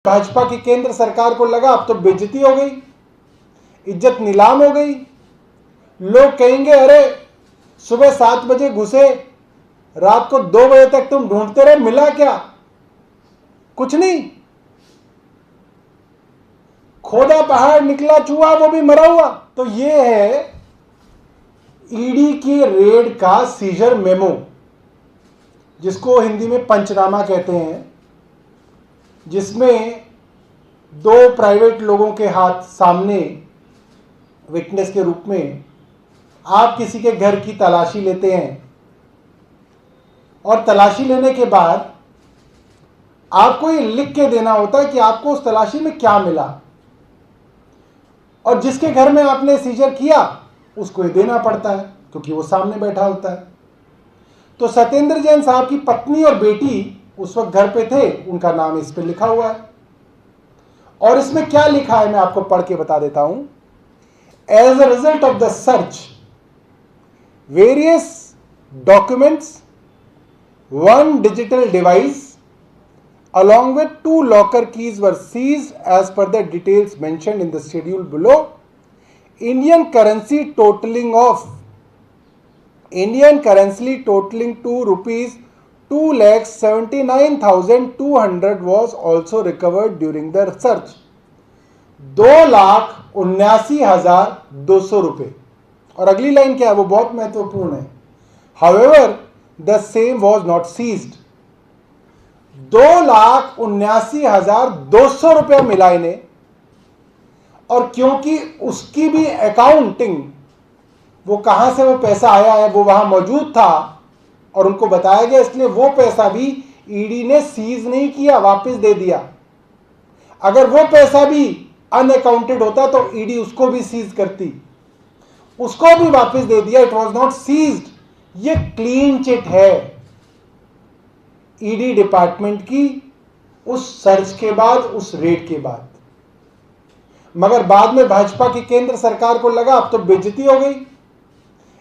भाजपा की केंद्र सरकार को लगा अब तो बेइज्जती हो गई, इज्जत नीलाम हो गई। लोग कहेंगे अरे सुबह 7 बजे घुसे, रात को 2 बजे तक तुम ढूंढते रहे, मिला क्या? कुछ नहीं। खोदा पहाड़ निकला चूहा, वो भी मरा हुआ। तो ये है ईडी की रेड का सीजर मेमो, जिसको हिंदी में पंचनामा कहते हैं, जिसमें 2 प्राइवेट लोगों के हाथ सामने विटनेस के रूप में आप किसी के घर की तलाशी लेते हैं और तलाशी लेने के बाद आपको ये लिख के देना होता है कि आपको उस तलाशी में क्या मिला, और जिसके घर में आपने सीजर किया उसको ये देना पड़ता है क्योंकि वो सामने बैठा होता है। तो सत्येंद्र जैन साहब की पत्नी और बेटी उस वक्त घर पे थे, उनका नाम इस पे लिखा हुआ है। और इसमें क्या लिखा है मैं आपको पढ़ के बता देता हूं। As a result of the search, various documents, 1 digital device along with 2 locker keys were seized as per the details mentioned in the schedule below. Indian currency totaling to rupees 2,79,200 was also recovered during the search. 2,79,200 रुपए। और अगली line क्या है, वो बहुत महत्वपूर्ण है। However, the same was not seized. 2,79,200 रुपया मिला इन्हें, और क्योंकि उसकी भी अकाउंटिंग, वो कहां से वो पैसा आया है वो वहां मौजूद था और उनको बताया गया, इसलिए वो पैसा भी ईडी ने सीज नहीं किया, वापस दे दिया। अगर वो पैसा भी अनअकाउंटेड होता तो ईडी उसको भी सीज करती, उसको भी वापस दे दिया। It was not seized. ये क्लीन चिट है ईडी डिपार्टमेंट की उस सर्च के बाद, उस रेड के बाद। मगर बाद में भाजपा की केंद्र सरकार को लगा अब तो बेइज्जती हो गई,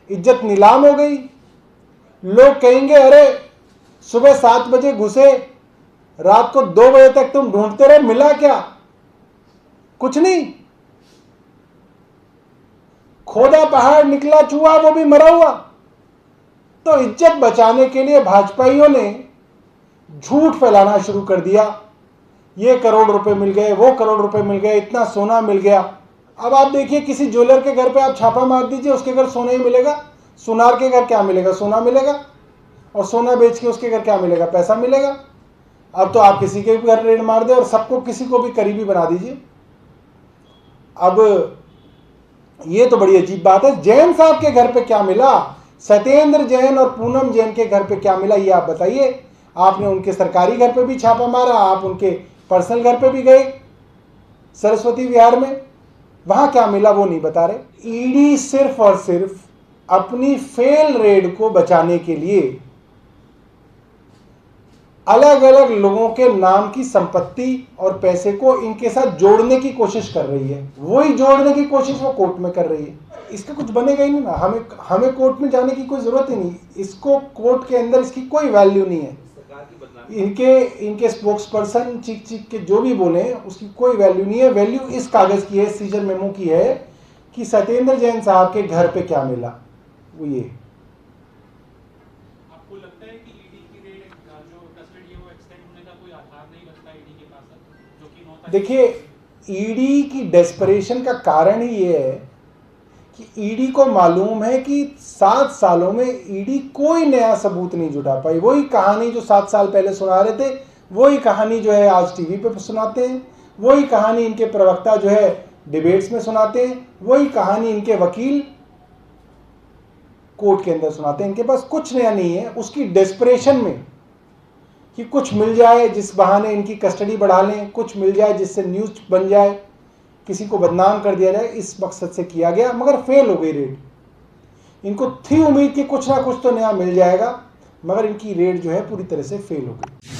इज्जत नीलाम हो गई। लोग कहेंगे अरे सुबह 7 बजे घुसे, रात को 2 बजे तक तुम ढूंढते रहे, मिला क्या? कुछ नहीं। खोदा पहाड़ निकला चूहा, वो भी मरा हुआ। तो इज्जत बचाने के लिए भाजपाइयों ने झूठ फैलाना शुरू कर दिया। ये करोड़ रुपए मिल गए, वो करोड़ रुपए मिल गए, इतना सोना मिल गया। अब आप देखिए किसी ज्वेलर के घर पे आप छापा मार दीजिए, उसके घर सोना ही मिलेगा। सुनार के घर क्या मिलेगा? सोना मिलेगा। और सोना बेच के उसके घर क्या मिलेगा? पैसा मिलेगा। अब तो आप किसी के भी घर रेड मार दे और सबको, किसी को भी करीबी बना दीजिए। अब ये तो बड़ी अजीब बात है। जैन साहब के घर पे क्या मिला, सत्येंद्र जैन और पूनम जैन के घर पे क्या मिला, ये आप बताइए। आपने उनके सरकारी घर पे भी छापा मारा, आप उनके पर्सनल घर पे भी गए सरस्वती विहार में, वहां क्या मिला वो नहीं बता रहे। ईडी सिर्फ और सिर्फ अपनी फेल रेड को बचाने के लिए अलग अलग लोगों के नाम की संपत्ति और पैसे को इनके साथ जोड़ने की कोशिश कर रही है। वही जोड़ने की कोशिश वो कोर्ट में कर रही है। इसका कुछ बनेगा ही नहीं ना। हमें कोर्ट में जाने की कोई जरूरत ही नहीं। इसको कोर्ट के अंदर इसकी कोई वैल्यू नहीं है। इनके स्पोक्स पर्सन चीख के जो भी बोले उसकी कोई वैल्यू नहीं है। वैल्यू इस कागज की है, सीजर मेमो की है, कि सत्येंद्र जैन साहब के घर पे क्या मिला, वो ये। आपको लगता है कि ईडी की रेड जो कस्टडी है वो एक्सटेंड होने का कोई आधार नहीं लगता ईडी के पास, जो कि 9 तारीख? देखिए, ईडी की डेस्परेशन का कारण ही ये है कि ईडी को मालूम है कि 7 सालों में ईडी कोई नया सबूत नहीं जुटा पाई। वही कहानी जो 7 साल पहले सुना रहे थे, वही कहानी जो है आज टीवी पे सुनाते हैं, वही कहानी इनके प्रवक्ता जो है डिबेट्स में सुनाते हैं, वही कहानी इनके वकील कोर्ट के अंदर सुनाते हैं। इनके पास कुछ नया नहीं है। उसकी डेस्परेशन में कि कुछ मिल जाए जिस बहाने इनकी कस्टडी बढ़ा लें, कुछ मिल जाए जिससे न्यूज बन जाए, किसी को बदनाम कर दिया जाए, इस मकसद से किया गया। मगर फेल हो गई रेड। इनको थी उम्मीद कि कुछ ना कुछ तो नया मिल जाएगा, मगर इनकी रेड जो है पूरी तरह से फेल हो गई।